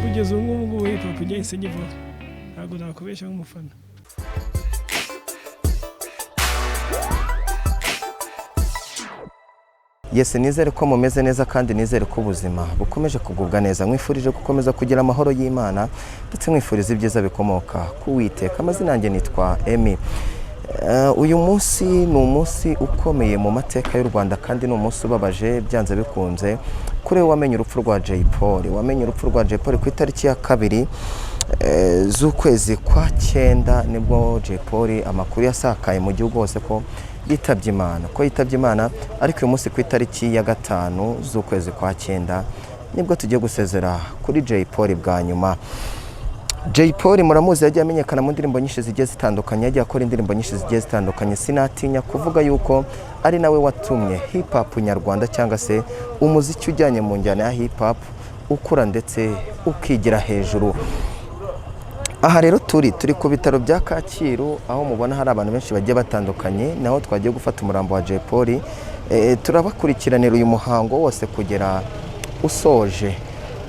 kugeza ubu ngubu hip hop igeze nyivaho ntabwo nakubeshya nk'umufana. Yese nizere ko mumeze neza kandi nizere ko ubuzima bukomeje kugubwa neza. Mwifurije gukomeza kugira amahoro y'Imana ndetse mwifuriza ibyiza bikomoka ku Uwiteka. Amazina yanjye nitwa Emi. Uyu munsi ni umunsi ukomeye mu mateka y'u Rwanda kandi ni umunsi ubabaje byanze bikunze kuri wamenye urupfu rwa Jay Polly. Wamenye urupfu rwa Jay Polly ku itariki ya 2 z'ukwezi kwa 9 nibwo Jay Polly amakuru yasakaye mu gihugu hose ko yitabye Imana, ariko uyu munsi ku itariki ya 5 z'ukwezi kwa 9 nibwo tugiye gusezera kuri Jay Polly bwa nyuma. Jay Polly muramuzi yagiye amenyekana mu ndirimbo nyinshi zigiye zitandukanye, yagiye akora indirimbo nyinshi zigiye zitandukanye. Sinatinya kuvuga yuko ari nawe watumye hip hop nyarwanda cyangwa se umuziki ujyanye mu njyana ya hip hop ukura ndetse ukigira hejuru. Aha rero turi ku bitaro bya Kacyiru aho mubona hari abantu benshi bagiye batandukanye, naho twagiye gufata umurambo wa Jay Polly. Turabakurikiranira uyu muhango wose kugera usoje.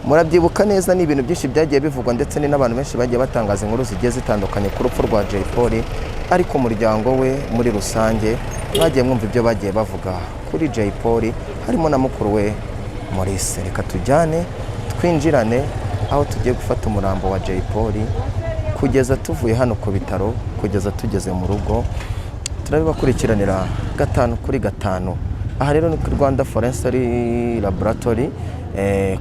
Murabyibuka neza ni ibintu byinshi byagiye bivugwa ndetse n'abantu benshi bagiye batangaza inkuru zigiye zitandukanye ku rupfu rwa Jay Polly, ariko umuryango we muri rusange bagiye mwumva ibyo bagiye bavuga kuri Jay Polly, harimo na mukuru we Maurice. Reka tujyane twinjirane aho tugiye gufata umurambo wa Jay Polly kugeza tuvuye hano ku bitaro kugeza tugeze mu rugo. Turabibakurikiranira 5 kuri 5. Aha rero ni ku Rwanda Forensic Laboratory,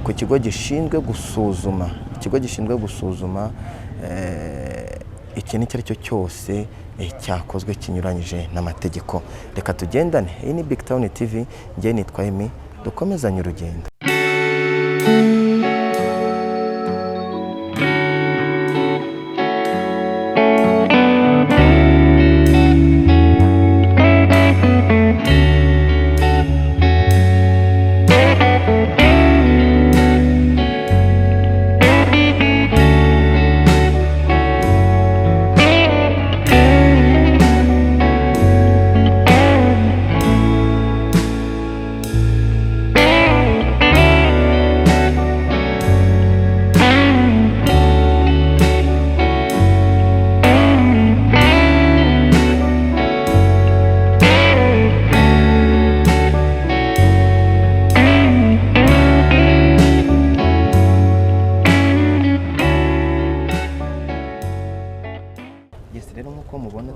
ku kigo gishinzwe gusuzuma ikintu icyo ari cyo cyose cyakozwe kinyuranyije n'amategeko. Reka tugendane. Iyi ni Big Town TV, njye nitwa Emi, dukomezanye urugendo.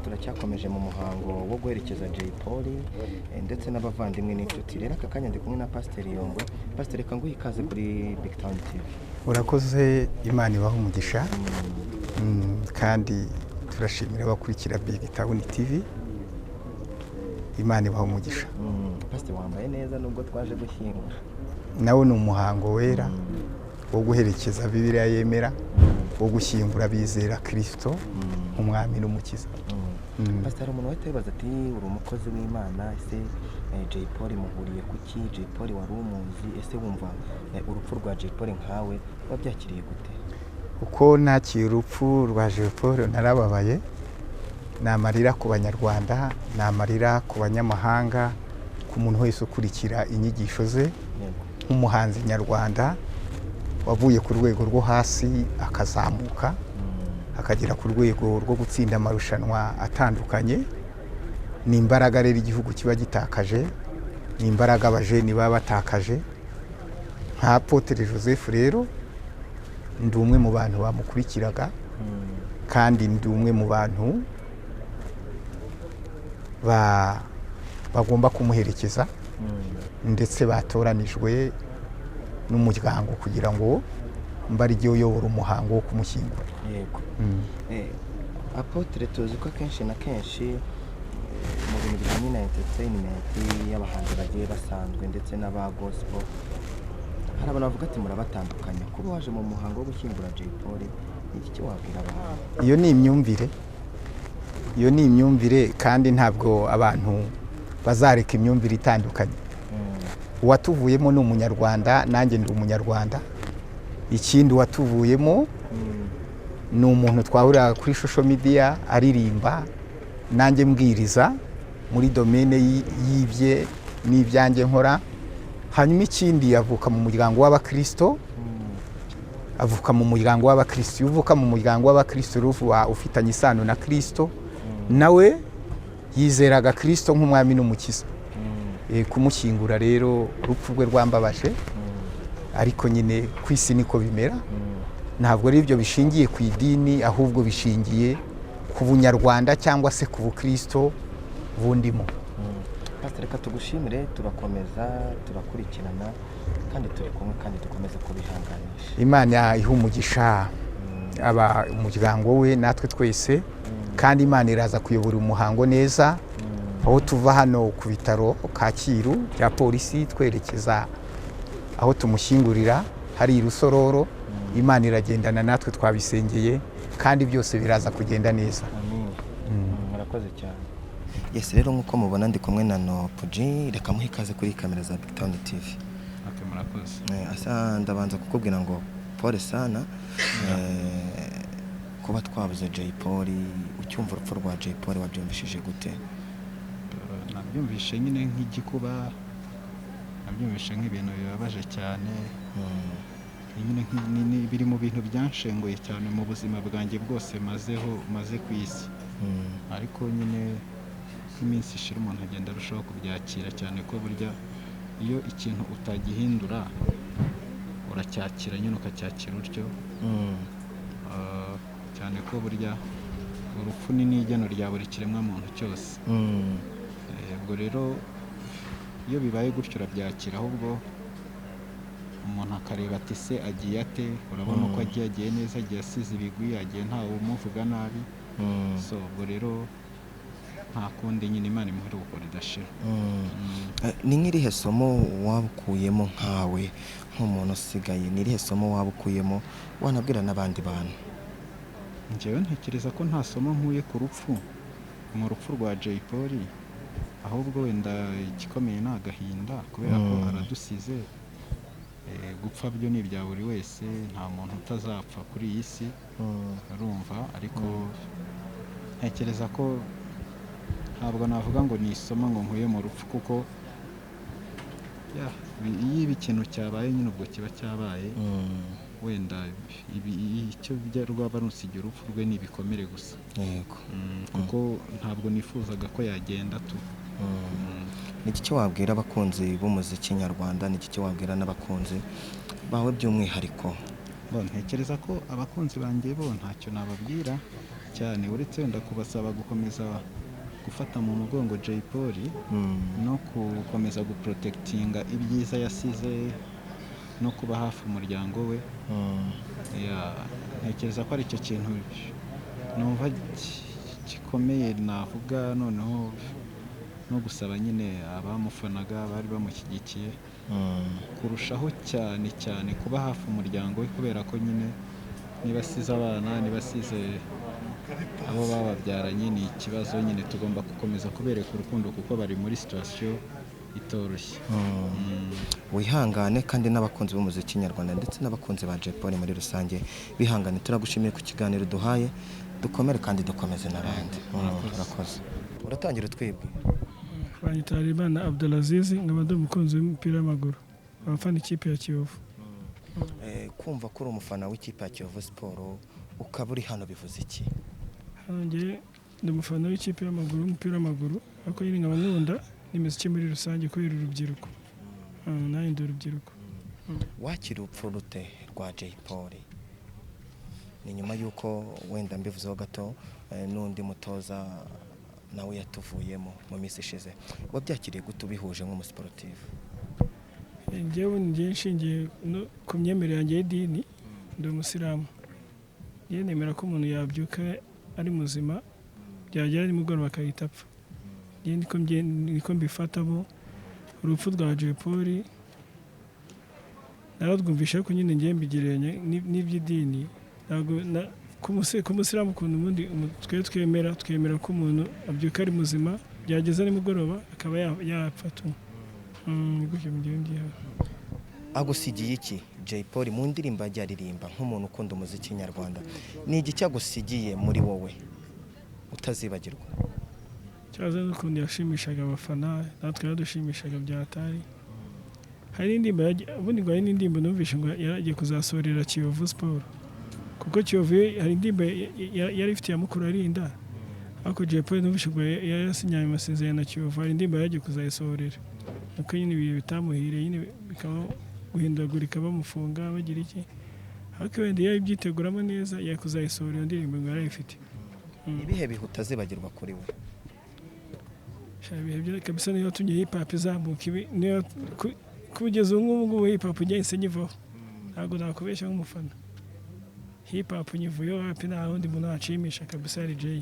Turacyakomeje mu muhango wo guherekeza Jay Polly ndetse n'abavandimwe n'inshuti. Rero aka kanya ndi kumwe na Pastor Yongwe. Pastor, reka nguhe ikaze kuri Big Town TV. Urakoze, Imana ibaha umugisha. Kandi turashimira abakurikira Big Town TV. Imana ibaha umugisha. Pastor, wambaye neza nubwo twaje gushyingura. Nawe ni umuhango wera wo guherekeza Bibiliya yemera, wo gushyingura bizera Kristo umwami n'umukiza. Pastor, umuntu wahita yibaza ati uri umukozi w'Imana, ese Jay Polly muhuriye kuki? Jay Polly wari umuzi, ese wumva urupfu rwa Jay Polly nkawe wabyakiriye gute? Uko nakira urupfu rwa Jay Polly narababaye, namarira ku banyarwanda, namarira ku banyamahanga, ku muntu wese ukurikira inyigisho ze nk'umuhanzi nyarwanda wavuye ku rwego rwo hasi akazamuka akagera ku rwego rwo gutsinda amarushanwa atandukanye. Ni imbaraga rero igihugu kiba gitakaje, ni imbaraga abajeni baba batakaje. Nka Apotre Joseph rero ndi umwe mu bantu bamukurikiraga, kandi ndi umwe mu bantu bagomba kumuherekeza ndetse batoranijwe n'umuryango kugira ngo mbarige uyobora umuhango wo kumushyingura. Yego. Apotre tuzi ko kenshi na kenshi mu bintu bijyanye na entertainment y'abahanzi bagiye basanzwe ndetse n'aba gospel, hari abantu bavuga ati murabatandukanya, kuba waje mu muhango wo gushyingura Jay Polly ni iki wabwira abantu? iyo ni imyumvire kandi ntabwo abantu bazareka imyumvire itandukanye. Uwatuvuyemo ni umunyarwanda, nanjye ndi umunyarwanda. Ikindi watuvuyemo ni umuntu twahurira kuri social media aririmba, nanjye mbwiriza muri domaine y'ibye n'ibyanjye nkora. Hanyuma ikindi avuka mu muryango w'abakristo, uvuka mu muryango w'abakristo ruvuga ufitanye isano na Kristo, nawe yizeraga Kristo nk'umwami n'umukiza. Kumushyingura rero urupfu rwe rwambabaje, ariko nyine ku isi niko bimera. Ntabwo ari ibyo bishingiye ku idini, ahubwo bishingiye ku bunyarwanda cyangwa se ku bukristo bundimo. Pastor, reka tugushimire, turakomeza turakurikirana kandi turi kumwe kandi dukomeza kubihanganisha. Imana iha umugisha umuryango we natwe twese, kandi Imana iraza kuyobora umuhango neza. Aho tuva hano ku bitaro Kacyiru bya polisi twerekeza aho tumushyingurira hari Rusororo, Imana iragendana natwe, twabisengeye kandi byose biraza kugenda neza. Amen. Murakoze cyane. Yes, rero nkuko mubona ndi kumwe na Nopuji, reka muhe ikaze kuri kamera za Big Town TV. Okay, murakoze. Asa ndabanza kukubwira ngo pole sana kuba twabuze Jay Polly. Ucyumva urupfu rwa Jay Polly wabyumvishije gute? Nabyumvishe nyine nk'igikuba, nabyumvishe nk'ibintu bibabaje cyane. Nyine biri mu bintu byanshenguye cyane mu buzima bwanjye bwose maze ku isi. Ariko nyine iminsi ishira umuntu agenda arushaho kubyakira cyane, ko burya iyo ikintu utagihindura uracyakira nyine ukacyakira utyo. Cyane ko burya urupfu ni n'igeno rya buri kiremwa muntu cyose. Ubwo rero iyo bibaye gutyo urabyakira, ahubwo umuntu akareba ati se agiye ate, urabona ko agiye neza, agiye asize ibigwi, agiye ntawe umuvuga nabi. So ubwo rero nta kundi nyine Imana imuhere gukora idashira. Ni nk'irihe somo wabukuyemo nkawe nk'umuntu usigaye? Ni irihe somo wabukuyemo wanabwira n'abandi bantu? Njyewe ntekereza ko nta somo nkuye ku rupfu, mu rupfu rwa Jay Polly, ahubwo wenda igikomeye ni agahinda kubera ko aradusize. Gupfa byo ni ibya buri wese, nta muntu utazapfa kuri iyi si, urumva. Ariko ntekereza ko ntabwo navuga ngo ni isomo ngo nkuye mu rupfu, kuko iyo ikintu cyabaye nyine ubwo kiba cyabaye. Wenda icyo rwaba rusigira urupfu rwe ni ibikomere gusa. Yego. Kuko ntabwo nifuzaga ko yagenda tu. Ni iki wabwira abakunzi b'umuziki nyarwanda? Ni iki wabwira n'abakunzi bawe by'umwihariko? Ntekereza ko abakunzi banjye bo ntacyo nababwira cyane, uretse wenda kubasaba gukomeza gufata mu mugongo Jay Polly, no gukomeza guprotectinga ibyiza yasize, no kuba hafi umuryango we. Ntekereza ko ari cyo kintu numva gikomeye navuga. Noneho no gusaba nyine abamufanaga bari bamushyigikiye kurushaho cyane cyane kuba hafi umuryango we, kubera ko nyine niba asize abana, niba asize abo bababyaranye, ni ikibazo nyine. Tugomba gukomeza kubereka urukundo kuko bari muri situation itoroshye. Wihangane, kandi n'abakunzi b'umuziki nyarwanda ndetse n'abakunzi ba Jay Polly muri rusange bihangane. Turagushimiye ku kiganiro duhaye, dukomere kandi dukomeze n'abandi. Urakoze. Uratangira utwibwe. Banyita Harimana Abdulaziz, nkaba ndi umukunzi w'umupira w'amaguru, abafana ikipe ya Kiyovu. Kumva ko uri umufana w'ikipe ya Kiyovu Sport ukaba uri hano bivuze iki? Njye ndi umufana w'ikipe y'amaguru, w'umupira w'amaguru, ariko nyine nkaba nkunda n'imiziki muri rusange kubera urubyiruko. Nawe ndi urubyiruko. Wakira urupfu rute rwa Jay Polly? Ni nyuma y'uko wenda mbivuzeho gato n'undi mutoza nawe yatuvuyemo mu minsi ishize, wabyakiriye gute ubihuje nk'umusiporutifu? Njyewe ngiye nshingiye ku myemerere yanjye y'idini, ndi umusilamu. Njyewe nemera ko umuntu yabyuka ari muzima, byagera nimugoroba akahita apfa. niko mbifata bo urupfu rwa Jay Polly nararwumvisha ko nyine ngiye mbigereranya n'iby'idini ntabwo ku musilamu ukuntu ubundi twemera ko umuntu abyuka ari muzima byageza nimugoroba akaba yapfa tu gutyo mu gihe ndiho. Agusigiye iki Jay Polly mu ndirimbo ajya aririmba nk'umuntu ukunda umuziki nyarwanda, ni iki cyagusigiye muri wowe utazibagirwa? Cyaza n'ukuntu yashimishaga abafana natwe yadushimishaga byatari. Hari indirimbo ubundi ngo hari n'indirimbo numvishe ngo yaragiye kuzasorera Kiyovu Sport, kuko Kiyovu hari indirimbo yari ifite ya mukuru arinda, ariko Jay Polly numvishe ngo yarasinyaye amasezerano na Kiyovu, hari indirimbo yaragiye kuzayisorera, nuko nyine ibihe bitamuhiriye nyine bikaba guhindagurika bamufunga bagira iki, ariko wenda yabyiteguramo neza yakuzayisorera indirimbo ngo yarayifite. Ibihe bihe utazibagirwa kuri we? Ibihe byo kabisa niyo tunye hip hop izamuka ibi niyo kugeza ngubu hip hop ugeze nyivaho, ntabwo nakubeshya nk'umufana. Hip hop nyivuyo hapi nta wundi muntu wacimisha kabisa ari Jay.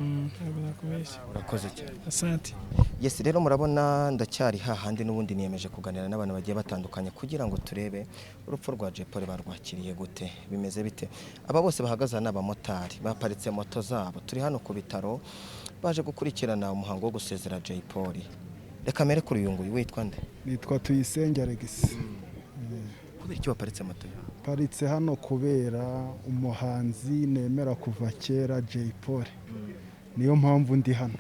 Ntabwo nakubeshya. Urakoze cyane. Asante. Yes, rero murabona ndacyari hahandi n'ubundi niyemeje kuganira n'abantu bagiye batandukanye kugira ngo turebe urupfu rwa Jay Polly barwakiriye gute, bimeze bite. Aba bose bahagaze n'abamotari baparitse moto zabo, turi hano ku bitaro baje gukurikirana umuhango wo gusezera Jay Polly. Reka mere kuri uyu nguyu witwa nde? Nitwa Tuyisenge Alex. Kubera iki waparitse moto yawe? Paritse hano kubera umuhanzi nemera kuva kera Jay Polly. Niyo mpamvu ndi hano.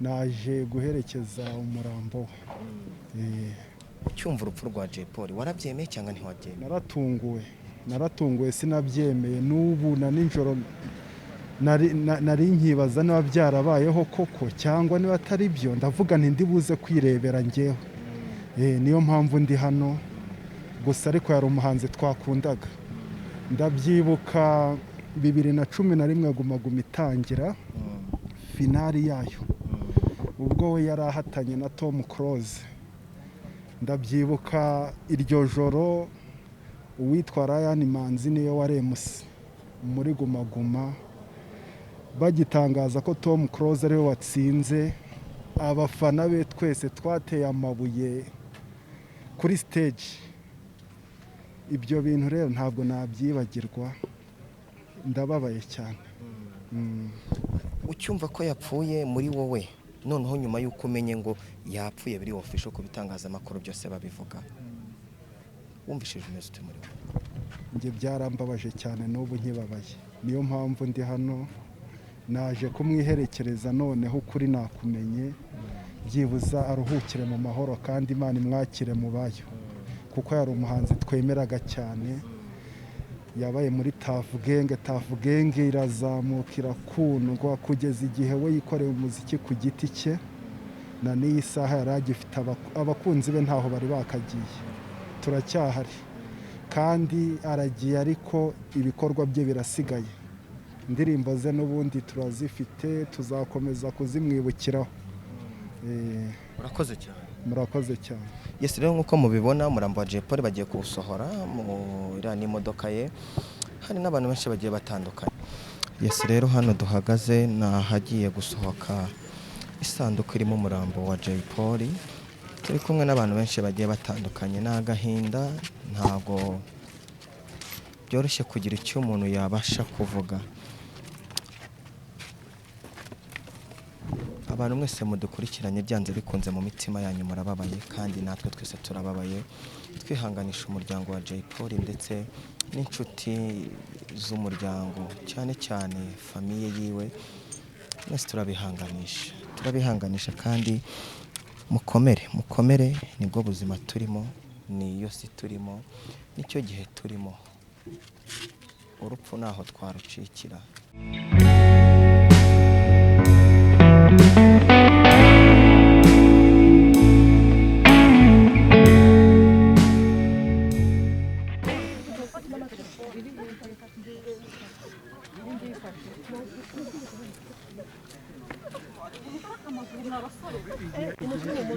Naje guherekeza umurambo. Cyumva urupfu rwa Jay Polly warabyemeye cyangwa ntiwabyemeye? Naratunguwe sinabyemeye, n'ubu na ninjoro nari nkibaza niba byarabayeho koko cyangwa niba atari byo, ndavuga nti ndibuze kwirebera njyewe. Niyo mpamvu ndi hano, gusa ariko yari umuhanzi twakundaga. Ndabyibuka 2011 Guma Guma itangira finali yayo, ubwo we yari ahatanye na Tom Close. Ndabyibuka iryo joro uwitwa Ryan Manzi niyo waremusi muri Guma Guma, bagitangaza ko Tom Close ariwe watsinze. Abafana be twese twateye amabuye kuri stage. Ibyo bintu rero ntabwo nabyibagirwa, ndababaye cyane. Ucyumva ko yapfuye muri wowe noneho nyuma y'uko umenye ngo yapfuye biri official ku bitangazamakuru byose babivuga, wumvishije umeze ute muri wowe? Nge byarambabaje cyane, n'ubu nkibabaye. Niyo mpamvu ndi hano, naje kumwiherekereza noneho ukuri nakumenye, byibuza aruhukire mu mahoro kandi Imana imwakire mu bayo, kuko yari umuhanzi twemeraga cyane. Yabaye muri Tafu Genge irazamuka irakundwa kugeza igihe we yikoreye umuziki ku giti cye, na n'iyi saha yari agifite abakunzi be ntaho bari bakagiye. Turacyahari kandi aragiye, ariko ibikorwa bye birasigaye. Indirimbo ze n'ubundi turazifite, tuzakomeza kuzimwibukiraho. Urakoze cyane. Murakoze cyane. Yes, rero nkuko mubibona umurambo wa Jay Polly bagiye kuwusohora mu irani imodoka ye, hari n'abantu benshi bagiye batandukanye. Yes, rero hano duhagaze nahagiye gusohoka isanduku irimo umurambo wa Jay Polly, turi kumwe n'abantu benshi bagiye batandukanye. N'agahinda ntago byoroshye kugira icyo umuntu yabasha kuvuga. Abantu mwese mudukurikiranye byanze bikunze mu mitima yanyu murababaye, kandi natwe twese turababaye. Twihanganisha umuryango wa Jay Polly ndetse n'inshuti z'umuryango, cyane cyane famiye yiwe. Mwese turabihanganisha kandi mukomere, nibwo buzima turimo, niyo si turimo, nicyo gihe turimo. Urupfu naho twarucikira.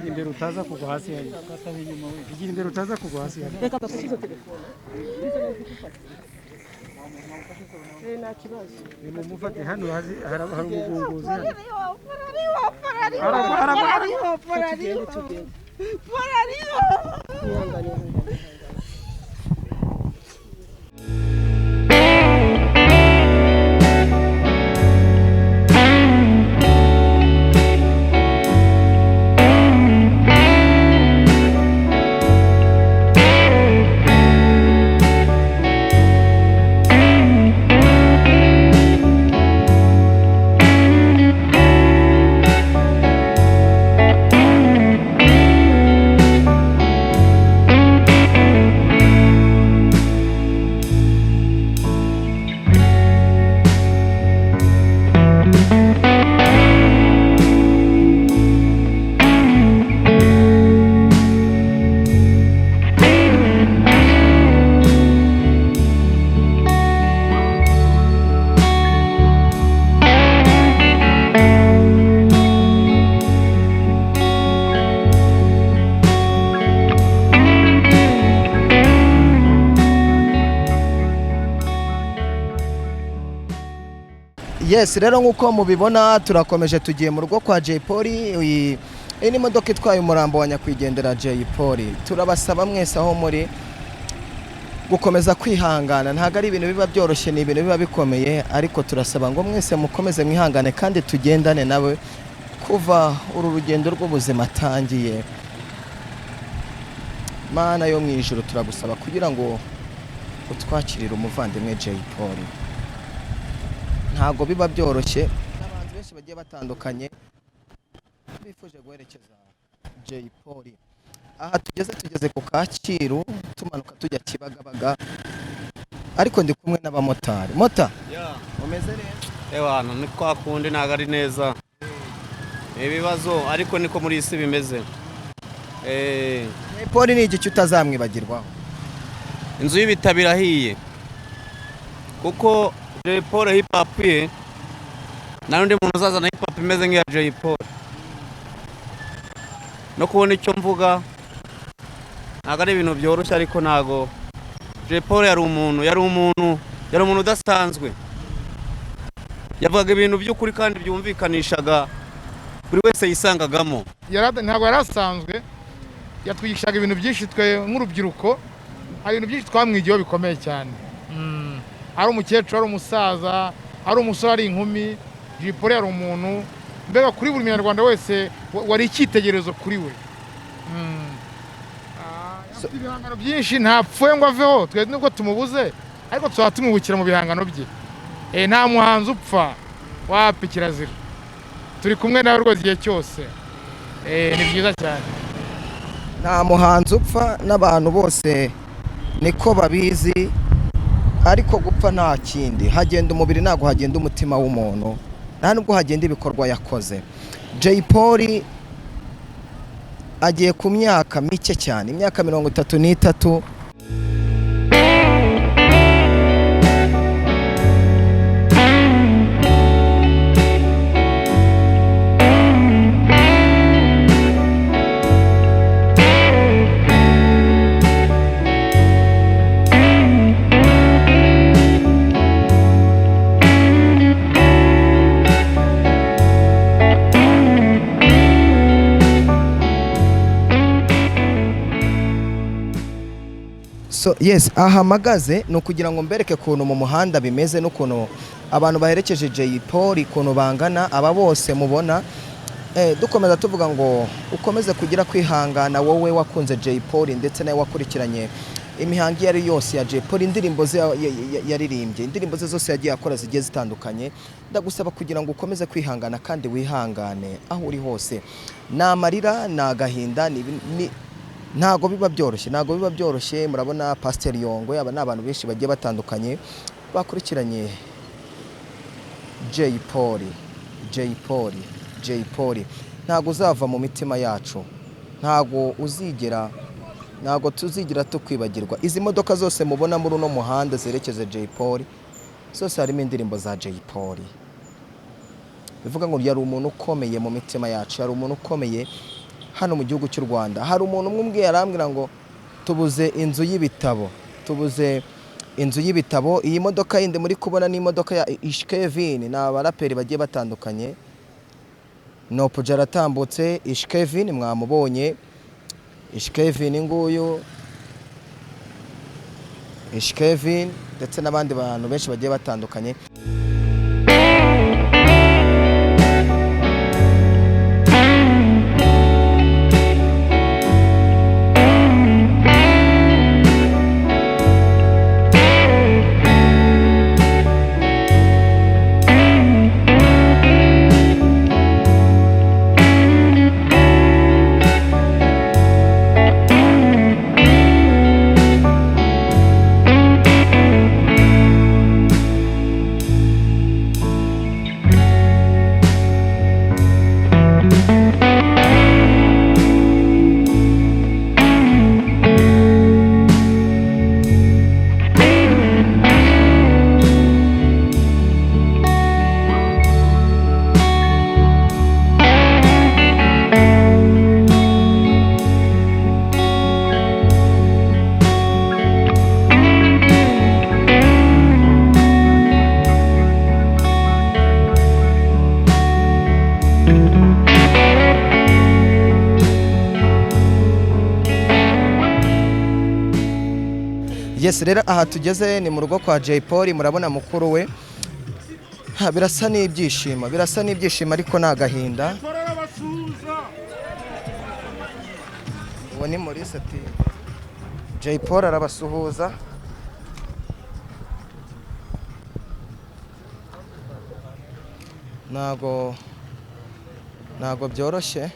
Imbere utaza kugwa hasi hari. Imbere utaza kugwa hasi hari. nta kibazo mumufate hano hari umugunguzi Yes, rero nk'uko mubibona turakomeje tugiye mu rugo kwa Jay Polly. Iyi ni modoka itwaye umurambo wa nyakwigendera Jay Polly. Turabasaba mwese aho muri gukomeza kwihangana, ntago ari ibintu biba byoroshye, ni ibintu biba bikomeye, ariko turasaba ngo mwese mukomeze mwihangane kandi tugendane nawe kuva uru rugendo rw'ubuzima atangiye. Mana yo mu ijuru turagusaba kugira ngo utwakirire umuvandimwe Jay Polly. Ntago biba byoroshye, n'abantu benshi bagiye batandukanye bifuje guherekeza Jay Polly. Aha tugeze ku Kacyiru tumanuka tujya Kibagabaga, ariko ndi kumwe n'abamotari. Mota umeze neza? Ewana ni kwa kundi ntago ari neza, ibibazo ariko niko muri isi bimeze. Jay Polly ni igice utazamwibagirwaho. Inzu y'ibitabo irahiye kuko Jay Polly hip hop ye na n'undi muntu uzazana hip hop imeze nk'iya Jay Polly. No kubona icyo mvuga ntago ari ibintu byoroshye, ariko ntago Jay Polly yari umuntu udasanzwe. Yavugaga ibintu by'ukuri kandi byumvikanishaga buri wese yisangagamo. Ntabwo yari asanzwe, yatwigishaga ibintu byinshi twe nk'urubyiruko, hari ibintu byinshi twamwigiyeho bikomeye cyane. Ari umukecuru, ari umusaza, ari umusore, ari inkumi, Jay Polly yari umuntu mbega kuri buri munyarwanda wese wari icyitegererezo kuri we. Afite ibihangano byinshi, ntapfuye ngo aveho, twe nubwo tumubuze ariko tuba tumubukira mu bihangano bye. Nta muhanzi upfa, wapi kirazira. Turi kumwe nawe rwose igihe cyose. Ni byiza cyane. Nta muhanzi upfa, n'abantu bose niko babizi, ariko gupfa nta kindi. Hagenda umubiri, ntago hagenda umutima w'umuntu, nta nubwo hagenda ibikorwa yakoze. Jay Polly agiye ku myaka mike cyane, imyaka 33. Yes, aha magaze no kugira ngo mbereke kuntu mu muhanda bimeze, no kuntu abantu baherekeje Jay Polly kuntu bangana. Aba bose mubona dukomeza tuvuga ngo ukomeze kugira kwihangana wowe wakunze Jay Polly, ndetse nawe wakurikiranye imihango yari yose ya Jay Polly, indirimbo ze yaririmbye, indirimbo ze zose yagiye akora zigiye zitandukanye. Ndagusaba kugira ngo ukomeze kwihangana kandi wihangane aho uri hose. Namarira na gahinda ntago biba byoroshye, murabona Pastor Yongwe, aba n'abantu benshi bagiye batandukanye bakurikiranye Jay Polly. Ntago uzava mu mitima yacu, ntago tuzigira tukwibagirwa. Izi modoka zose mubona muri uno muhanda zerekeze Jay Polly, zose harimo indirimbo za Jay Polly. Bivuga ngo yari umuntu ukomeye mu mitima yacu, yari umuntu ukomeye hano mu gihugu cy'u Rwanda. Hari umuntu umwe yarambwira ngo tubuze inzu y'ibitabo, tubuze inzu y'ibitabo. Iyi modoka yindi muri kubona ni imodoka ya Ishkevin, ni abaraperi bagiye batandukanye. Nopuja aratambutse, Ishkevin mwamubonye, Ishkevin nguyu, Ishkevin ndetse n'abandi bantu benshi bagiye batandukanye. Yes, rero aha tugeze ni mu rugo kwa Jay Polly, murabona mukuru we. Birasa n'ibyishimo ariko ni agahinda. Uwo ni Maurice ati Jay Polly arabasuhuza. Ntago byoroshye.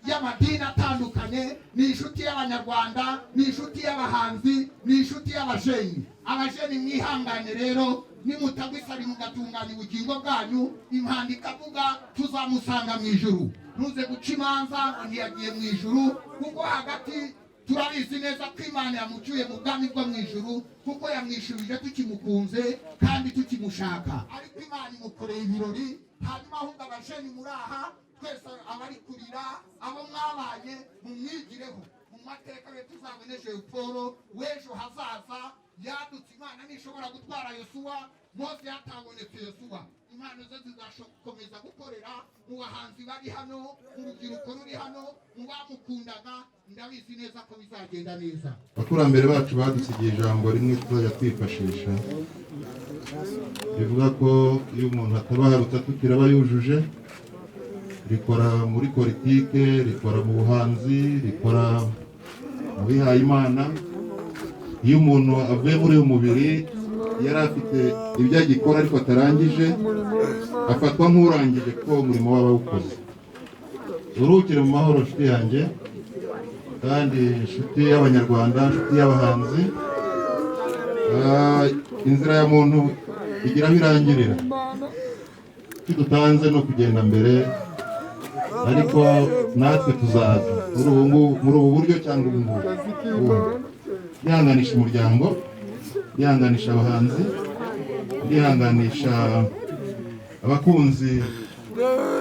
y'amadini atandukanye, ni inshuti y'abanyarwanda, ni inshuti y'abahanzi, ni inshuti y'abajeni. Abajeni mwihangane rero, nimutagwisari mugatunganya ubugingo bwanyu, impanda ikavuga tuzamusanga mu ijuru. Ntuze guca imanza ntiyagiye mu ijuru, kuko hagati turabizi neza ko Imana yamucyuye mu bwami bwo mu ijuru, kuko yamwishurije tukimukunze kandi tukimushaka. Ariko Imana imukoreye ibirori, hanyuma ahubwo abajeni muraha twese abari kurira, abo mwabanye mumwigireho mu mateka ye, tuzaboneshe Paul w'ejo hazaza. Yadutse Imana nishobora gutwara Yosuwa, Mose yatabonetse Yosuwa. Imana ze zizakomeza gukorera mu bahanzi bari hano, mu rubyiruko ruri hano, mu bamukundaga. Ndabizi neza ko bizagenda neza. Abakurambere bacu badusigiye ijambo rimwe tuzajya twifashisha, bivuga ko iyo umuntu atabarutse atukira aba yujuje, rikora muri politike, rikora mu buhanzi, rikora mu bihaye Imana. Iyo umuntu avuye muri uyu mubiri yari afite ibyo agikora ariko atarangije, afatwa nk'urangije ko umurimo waba awukoze. Uruhukire mu mahoro nshuti yanjye, kandi inshuti y'Abanyarwanda, inshuti y'abahanzi. Inzira ya muntu igira aho irangirira. Icyo dutanze no kugenda mbere, ariko natwe tuzaza muri ubu buryo cyangwa ubu ngubu. Yihanganisha umuryango, yihanganisha abahanzi, yihanganisha abakunzi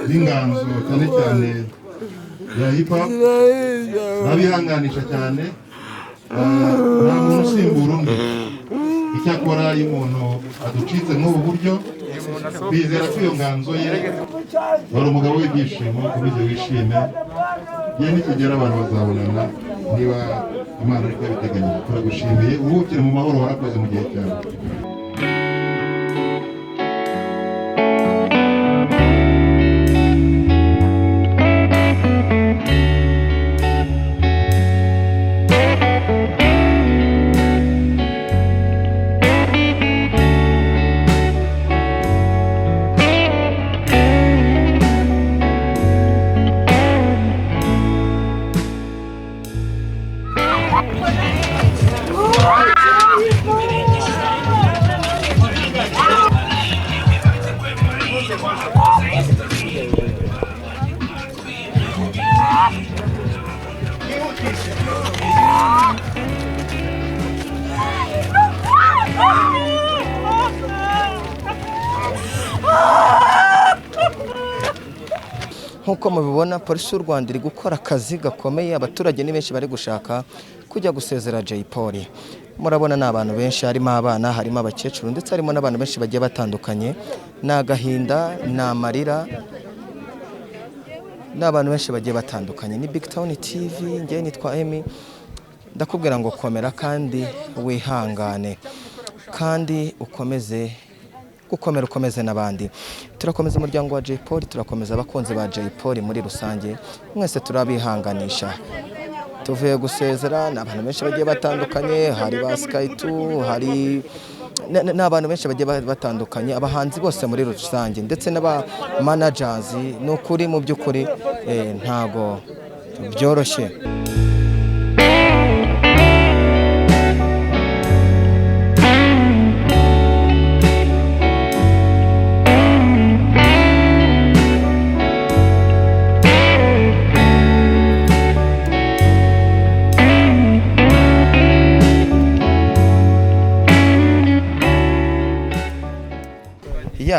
b'inganzo cyane cyane ya hip hop, nabihanganisha cyane. Nta muntu usimbura undi. Icyakora iyo umuntu aducitse nk'ubu buryo, bizera ko iyo nganzo ye wari umugabo w'ibyishimo, ukomeze wishime. Igihe nikigera abantu bazabonana, niba Imana ariko yabiteganyije. Turagushimiye, uruhukire mu mahoro, warakoze mu gihe cyawe. Nk'uko mubibona, polisi y'u Rwanda iri gukora akazi gakomeye. Abaturage ni benshi bari gushaka kujya gusezera Jay Polly. Murabona ni abantu benshi, harimo abana, harimo abakecuru, ndetse harimo n'abantu benshi bagiye batandukanye. Ni agahinda, ni amarira, n'abantu benshi bagiye batandukanye. Ni Big Town TV, njye nitwa Emmy. Ndakubwira ngo komera kandi wihangane, kandi ukomeze n'abandi. Turakomeza umuryango wa Jay Polly, turakomeza abakunzi ba Jay Polly muri rusange. Mwese turabihanganisha. Tuvuye gusezera n'abantu benshi bagiye batandukanye, hari ba Sky 2, hari n'abantu benshi bagiye batandukanye, abahanzi bose muri rusange, ndetse n'aba managers. N'ukuri mu by'ukuri ntago byoroshye.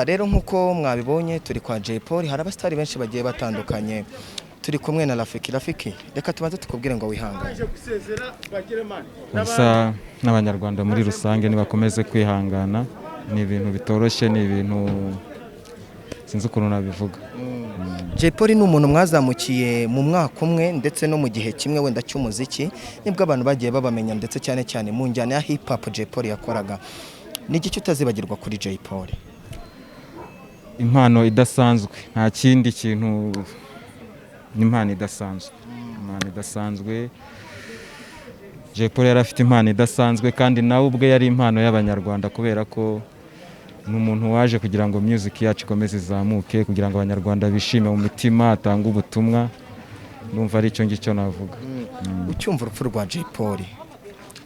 Rero nk'uko mwabibonye turi kwa Jay Polly, hari abasitari benshi bagiye batandukanye. Turi kumwe na Rafiki. Reka tubanze tukubwire ngo wihangane. Gusa n'Abanyarwanda muri rusange nibakomeze kwihangana. Ni ibintu bitoroshye, ni ibintu sinzi ukuntu nabivuga. Jay Polly ni umuntu mwazamukiye mu mwaka umwe, ndetse no mu gihe kimwe wenda cy'umuziki, nibwo abantu bagiye babamenya, ndetse cyane cyane mu njyana ya hip hop Jay Polly yakoraga. Ni iki utazibagirwa kuri Jay Polly? Impano idasanzwe, nta kindi kintu. Impano idasanzwe. Jay Polly yari afite impano idasanzwe, kandi nawe ubwe yari impano y'Abanyarwanda, kubera ko ni umuntu waje kugira ngo music yacu ikomeze izamuke, kugira ngo Abanyarwanda bishime mu mitima, atanga ubutumwa. Numva ari icyo ngicyo navuga. Ucyumva urupfu rwa Jay Polly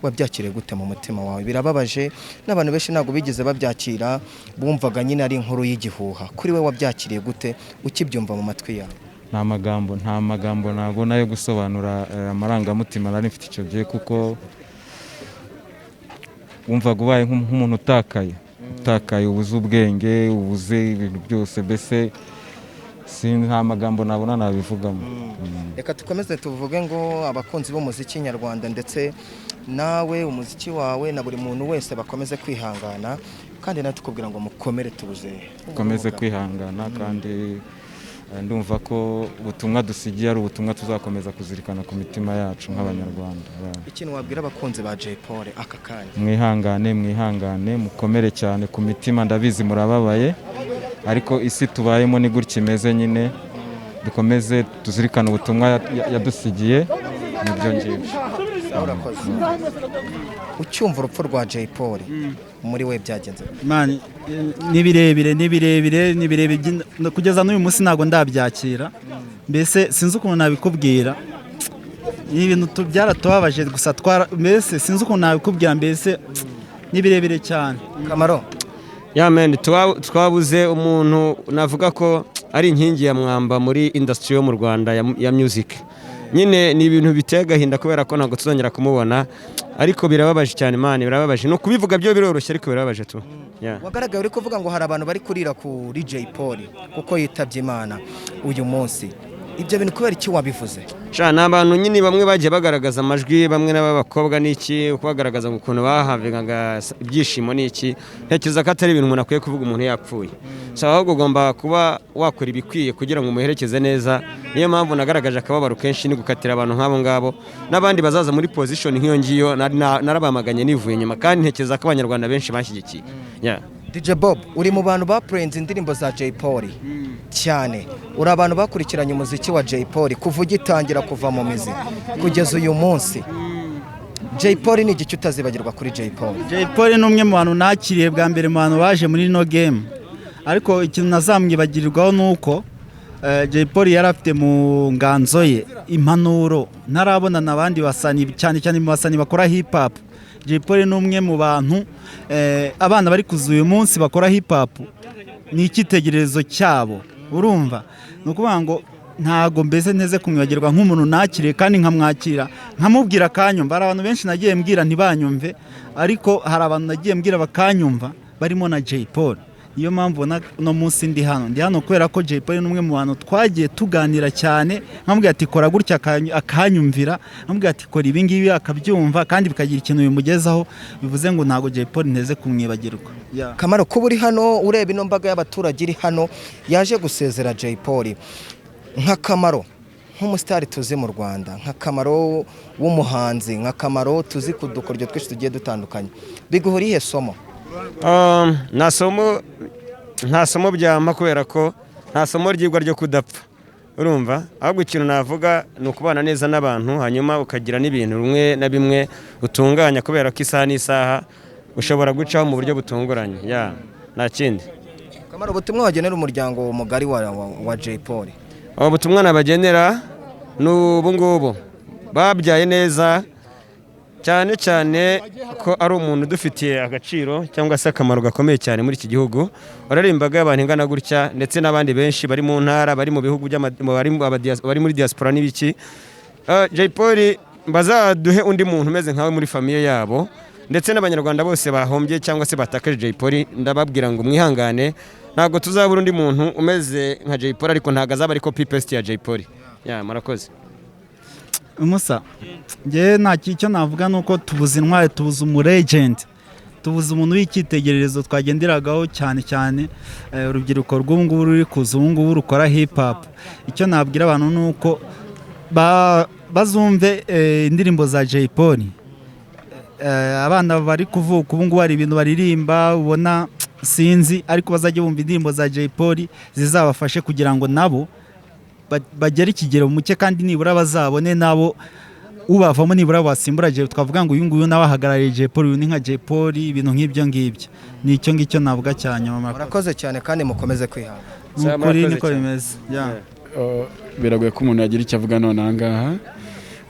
wabyakiriye gute mu mutima wawe? Birababaje, n'abantu benshi ntabwo bigeze babyakira, bumvaga nyine ari inkuru y'igihuha. Kuri we wabyakiriye gute ukibyumva mu matwi yawe? Nta magambo nabona yo gusobanura amarangamutima nari mfite icyo gihe, kuko wumvaga ubaye nk'umuntu utakaye, ubuze ubwenge, ubuze ibintu byose, mbese nta magambo nabona nabivugamo. Reka tukomeze tuvuge ngo abakunzi b'umuziki nyarwanda, ndetse nawe umuziki wawe na buri muntu wese bakomeze kwihangana, kandi nawe tukubwira ngo mukomere tubuze. Mukomeze kwihangana, kandi ndumva ko ubutumwa dusigiye ari ubutumwa tuzakomeza kuzirikana ku mitima yacu nk'abanyarwanda. Ikintu wabwira abakunzi ba Jay Polly aka kanya? Mwihangane mukomere cyane ku mitima, ndabizi murababaye ariko isi tubayemo ni gutya imeze nyine, dukomeze tuzirikana ubutumwa yadusigiye nibyo ngibyo. Ucyumva urupfu rwa Jay Polly muri we byagenze mani? Ni birebire kugeza n'uyu munsi ntago ndabyakira, mbese sinzi ukuntu nabikubwira. Ni ibintu byaratubabaje gusa mbese sinzi ukuntu nabikubwira, mbese ni birebire cyane. Kamaro Yamen, twabuze umuntu navuga ko ari inkingi ya mwamba muri industry yo mu Rwanda ya music. Nyine ni ibintu biteye agahinda kubera ko ntabwo tuzongera kumubona, ariko birababaje cyane mani, birababaje. No kubivuga byo biroroshye ariko birababaje tu. Wagaragaye uri kuvuga ngo hari abantu bari kurira kuri Jay Polly kuko yitabye Imana uyu munsi. Ibyo bintu kubera iki wabivuze? Ni abantu nyine bamwe bagiye bagaragaza amajwi, bamwe n'abakobwa n'iki, kubagaragaza ukuntu bahavengaga ibyishimo n'iki. Ntekereza ko atari ibintu umuntu akwiye kuvuga umuntu yapfuye. Ahubwo ugomba kuba wakora ibikwiye kugira ngo umuherekeze neza. Niyo mpamvu nagaragaje akababaro kenshi ni gukatira abantu nk'abo ngabo, n'abandi bazaza muri position nk'iyo ngiyo narabamaganye nivuye inyuma, kandi ntekereza ko abanyarwanda benshi bashyigikiye. DJ Bob, uri mu bantu bapurenze indirimbo za Jay Polly cyane, uri abantu bakurikiranye umuziki wa Jay Polly kuva ugitangira kuva mu mizi kugeza uyu munsi. Jay Polly ni igice utazibagirwa kuri Jay Polly? Jay Polly ni umwe mu bantu nakiriye bwa mbere, mu bantu baje muri no game, ariko ikintu nazamwibagirirwaho nuko Jay Polly yari afite mu nganzo ye impanuro ntarabona n'abandi basani, cyane cyane mu basani bakora hip hop. Jay Polly ni umwe mu bantu abana bari kuza uyu munsi bakora hip hop, ni icyitegererezo cyabo. Urumva, ni ukuvuga ngo ntago mbese nteze kumwibagirwa nk'umuntu nakiriye kandi nkamwakira nkamubwira akanyumva. Hari abantu benshi nagiye mbwira ntibanyumve, ariko hari abantu nagiye mbwira bakanyumva barimo na Jay Polly. Iyo mpamvu no munsi ndi hano kubera ko Jay Polly numwe mu bantu twagiye tuganira cyane, nkamubwira ati kora gutya akanyumvira, nkamubwira ati kora ibi ngibi akabyumva kandi bikagira ikintu bimugezaho. Bivuze ngo ntago Jay Polly nteze kumwibagirwa. Kamaro, kuba uri hano ureba ino mbaga y'abaturage iri hano yaje gusezera Jay Polly, nka Kamaro nk'umusitari tuzi mu Rwanda, nka Kamaro w'umuhanzi, nka Kamaro tuzi ku dukoryo twinshi tugiye dutandukanye, biguhora ihe somo? Nta somo byama kubera ko nta somo ryigwa ryo kudapfa. Urumva, ahubwo ikintu navuga ni ukubana neza n'abantu, hanyuma ukagira n'ibintu bimwe na bimwe utunganya, kubera ko isaha n'isaha ushobora gucaho mu buryo butunguranye. Nta kindi. Kamaro, ubutumwa wagenera umuryango mugari wa Jay Polly? Ubutumwa nabagenera n'ubu ngubu babyaye neza, cyane cyane ko ari umuntu udufitiye agaciro cyangwa se akamaro gakomeye cyane muri iki gihugu. Urarimbaga y'abantu ingana gutya, ndetse n'abandi benshi bari mu ntara, bari mu bihugu bari muri diaspora n'ibiki. Jay Polly bazaduhe undi muntu umeze nkawe muri famiye yabo, ndetse n'abanyarwanda bose bahombye cyangwa se batakaje Jay Polly, ndababwira ngo mwihangane, ntabwo tuzabura undi muntu umeze nka Jay Polly, ariko ntabwo azaba ari copy paste ya Jay Polly. Murakoze. Umusa, nge nta cyo navuga nuko tubuze intwari, tubuze umuregent, tubuze umuntu w'icyitegererezo twagenderagaho, cyane cyane urubyiruko rw'ubu ngubu ruri kuza ubu ngubu rukora hip hop. Icyo nabwira abantu nuko bazumve indirimbo za Jay Polly. Abana bari kuvuka ubu ngubu hari ibintu baririmba ubona sinzi, ariko bazajya bumva indirimbo za Jay Polly zizabafashe kugira ngo nabo bagera ikigero muke, kandi nibura bazabone nabo ubavamo, nibura basimbura Jay. Twavuga ngo uyu nguyu nawe ahagarariye Jay Polly, uyu ni nka Jay Polly, ibintu nk'ibyo ngibyo. Ni icyo ngicyo navuga cyane. Murakoze cyane kandi mukomeze kwihanga. Nukuri niko bimeze. Biragoye ko umuntu yagira icyo avuga none aha ngaha,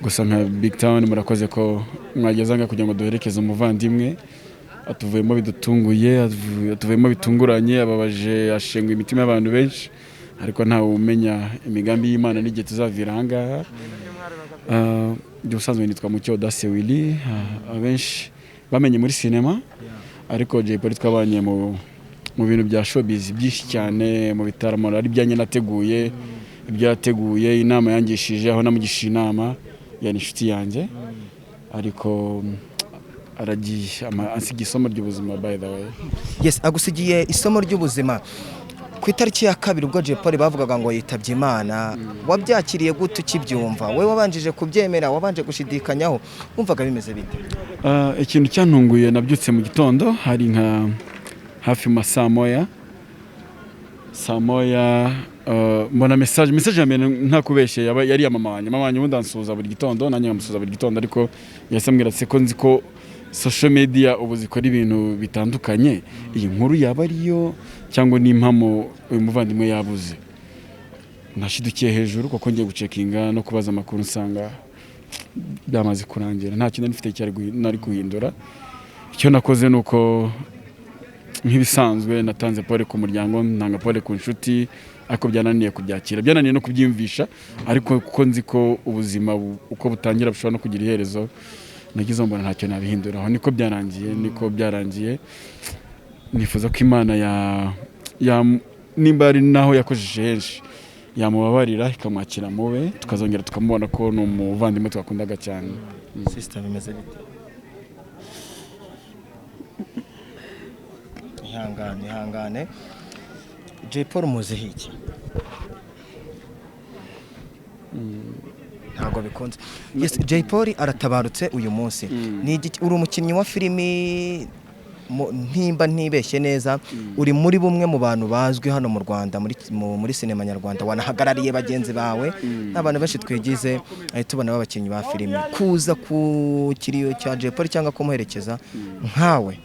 gusa nka Big Town murakoze ko mwageza nga kugira ngo duherekeze umuvandimwe. Atuvuyemo bidutunguye, atuvuyemo bitunguranye, ababaje, ashengwa imitima y'abantu benshi, ariko ntawe umenya imigambi y'Imana n'igihe tuzavira aha ngaha. Ubusanzwe nitwa Mucyo Audace Willy, abenshi bamenye muri sinema, ariko Jay Polly twabanye mu bintu bya showbiz byinshi cyane, mu bitaramo ari byanye nateguye, ibyo yateguye, inama yangishije, aho namugishije inama, yani inshuti yanjye, ariko aragiye ansigiye isomo ry'ubuzima. By the way, yes, agusigiye isomo ry'ubuzima. ku itariki ya kabiri ubwo Jay Polly bavugaga ngo yitabye Imana wabyakiriye gute ukibyumva we wabanjije kubyemera wabanje gushidikanyaho wumvaga bimeze bite? Ikintu cyantunguye nabyutse mu gitondo hari nka hafi saa moya mbona message ya mbere nta kubeshye yari ya mama wanjye ubundi ansuhuza buri gitondo nanjye nkamusuhuza buri gitondo ariko yasambwira ko nzi ko social media ubu zikora ibintu bitandukanye iyi nkuru yaba ariyo cyangwa n'impamo uyu muvandimwe yabuze. Nashidukiye hejuru kuko ngiye gucekinga no kubaza amakuru nsanga byamaze kurangira nta kintu nifite cyari nari guhindura. Icyo nakoze nuko nk'ibisanzwe natanze pole ku muryango ntanga pole ku nshuti ariko byananiye kubyakira byananiye no kubyimvisha ariko kuko nzi ko ubuzima uko butangira bushobora no kugira iherezo nagize mbona ntacyo nabihinduraho niko byarangiye nifuza ko Imana ya nimba ari naho yakojeje henshi yamubabarira ikamwakira mube tukazongera tukamubona ko ni umuvandimwe twakundaga cyane. Sister bimeze bite? Ihangane Jay Polly muziho iki? Ntabwo bikunze. Yes, Jay Polly aratabarutse uyu munsi. Uri umukinnyi wa filimi ntimba ntibeshye neza uri muri bumwe mu bantu bazwi hano mu Rwanda muri sinema nyarwanda wanahagarariye bagenzi bawe n'abantu benshi twigize tubona babakinnyi ba filimi kuza ku kiriyo cya Jay Polly cyangwa kumuherekeza nkawe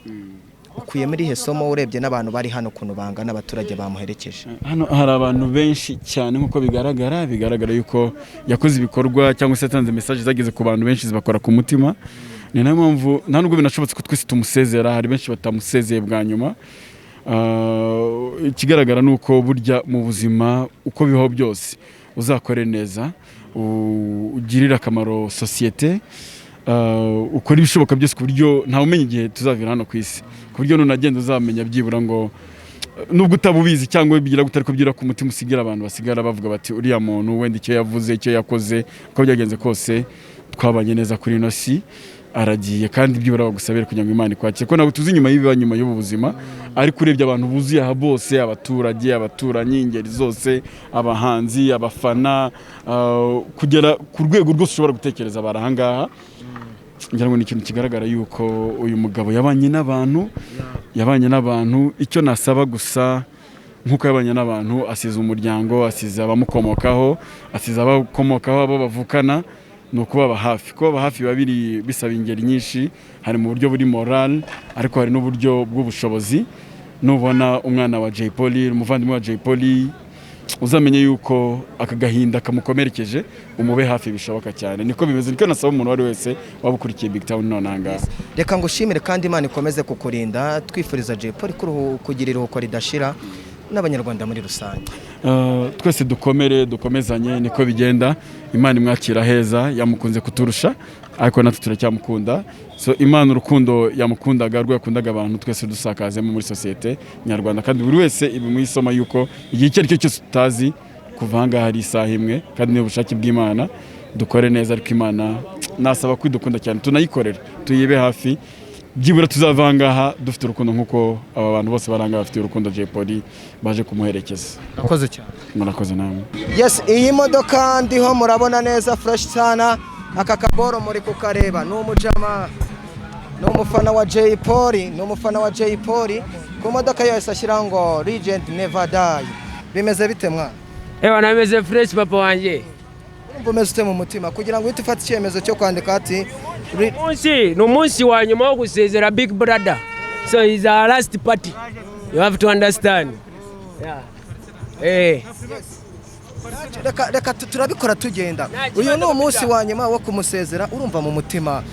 ukuyemo irihe somo urebye n'abantu bari hano kuntu bangana abaturage bamuherekeje? Hano hari abantu benshi cyane nkuko bigaragara yuko yakoze ibikorwa cyangwa se yatanze message zageze ku bantu benshi zibakora ku mutima. Ni nayo mpamvu nta nubwo binashobotse ko twese tumusezera hari benshi batamusezeye bwa nyuma. Ikigaragara nuko burya mu buzima uko biho byose uzakore neza ugirira akamaro societe ukora ibishoboka byose ku buryo nta umenye igihe tuzavira hano ku isi ku buryo nunagenda uzamenya byibura ngo nubwo utabubizi cyangwa bigira gutari ko byira ku mutima usigira abantu basigara bavuga bati uriya muntu wenda icyo yavuze icyo yakoze uko byagenze kose twabanye neza kuri ino si aragiye kandi byibura bagusabira kugira ngo Imana ikwakire ko nabo tuzi nyuma y'ibiba nyuma y'ubu buzima ariko urebye abantu buzuye aha bose abaturage abaturanyi ingeri zose abahanzi abafana kugera ku rwego rwose ushobora gutekereza barahangaha ngira ngo ni ikintu kigaragara yuko uyu mugabo yabanye n'abantu icyo nasaba gusa nkuko yabanye n'abantu asize umuryango asize abamukomokaho asize abakomokaho abo bavukana no kubaba hafi babiri bisaba ingeri nyinshi hari mu buryo buri moral ariko hari n'uburyo bw'ubushobozi nubona umwana wa Jay Polly umuvandimwe wa Jay Polly uzamenye yuko akagahinda kamukomerekeje umube hafi bishoboka cyane niko bimeze niko nasaba umuntu wari wese wabukurikiye Big Town nonanga. Reka ngushimire kandi Imana ikomeze kukurinda twifuriza Jay Polly kugira iruhuko ridashira n'abanyarwanda muri rusange. Twese dukomezanye niko bigenda Imana imwakira heza yamukunze kuturusha ariko natwe turacyamukunda so Imana urukundo yamukundaga rwakundaga abantu twese dusakazemo muri societe nyarwanda kandi buri wese ibi muyisoma yuko igihe icyo aricyo cyose tutazi kuvanga hari isaha imwe kandi ni ubushake bw'Imana dukore neza ariko Imana nasaba kwidukunda cyane tunayikorera tuyibe hafi byibura tuzavangaha dufite urukundo nkuko aba bantu bose baranga bafite urukundo Jay Polly baje kumuherekeza. Nakoze cyane. Murakoze namwe. Yes, iyi modoka ndiho murabona neza fresh sana aka kaboro muri kukareba n'umujama n'umufana wa Jay Polly ku modoka yose ashyira ngo Legend Never Die. Bimeze bite mwana? Nameze fresh papa wanjye. Umeze ute mu mutima kugira ngo uhite ufate icyemezo cyo kwandika ati ni umunsi wa nyuma wo gusezera Big Brother, so it's our last party, you have to understand. Reka turabikora tugenda. Uyu ni umunsi wa nyuma wo kumusezera urumva mu mutima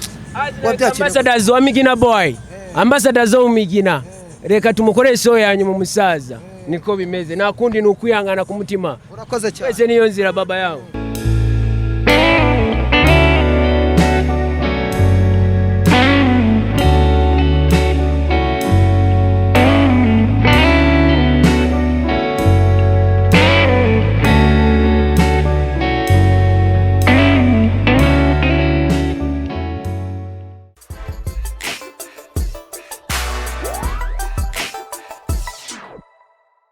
wabyakira. Ambassadors wa Migina boy, ambassadors wa Migina, reka tumukore show ya nyuma musaza niko bimeze nakundi ni ukwihangana ku mutima. Urakoze cyane. Ese niyo nzira baba yawe.